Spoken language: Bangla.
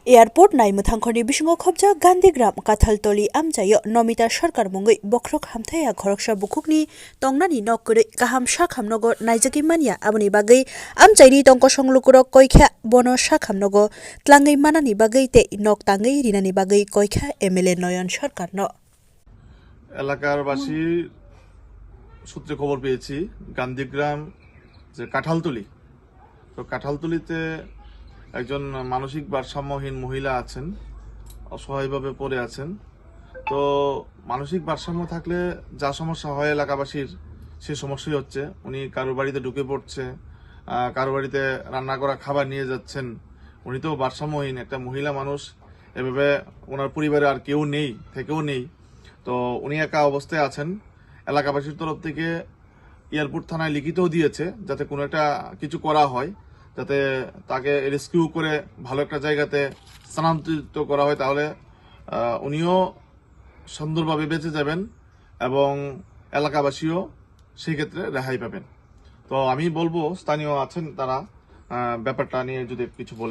एयारपोर्ट नायमुथांखरनि बिसुङाव खबजा गांधीग्राम काथालतली आमजायो नमिता सरकार मुङै बख्रक हामथाया खरकसा बुकुकनि तंनानि नकरै गाहाम साखामनगो नायजाखि मानिया आबनि बागै आमजायनि तंक संलुकुरक कयखा बनो साखामनगो tlangै मानानि बागै ते नक ताङै रिनानि बागै कयखा एमएलए নয়ন সরকার ন এলাকার বাসী সূত্রে খবর পেয়েছি গান্ধীগ্রাম যে কাঁঠালতলি, তো কাঁঠালতলিতে একজন মানসিক ভারসাম্যহীন মহিলা আছেন, অসহায়ভাবে পড়ে আছেন। তো মানসিক ভারসাম্য থাকলে যা সমস্যা হয় এলাকাবাসীর সে সমস্যাই হচ্ছে। উনি কারোর বাড়িতে ঢুকে পড়ছে, কারোর বাড়িতে রান্না করা খাবার নিয়ে যাচ্ছেন। উনি তো ভারসাম্যহীন একটা মহিলা মানুষ, এভাবে ওনার পরিবারে আর কেউ নেই, থেকেও নেই। তো উনি একা অবস্থায় আছেন। এলাকাবাসীর তরফ থেকে এয়ারপোর্ট থানায় লিখিতও দিয়েছে যাতে কোনো একটা কিছু করা হয়, যাতে তাকে রেস্কিউ করে ভালো একটা জায়গাতে স্থানান্তরিত করা হয়, তাহলে উনিও সুন্দরভাবে বেঁচে যাবেন এবং এলাকাবাসীও সেই ক্ষেত্রে রেহাই পাবেন। তো আমি বলবো স্থানীয় আছেন তারা ব্যাপারটা নিয়ে যদি কিছু বলে।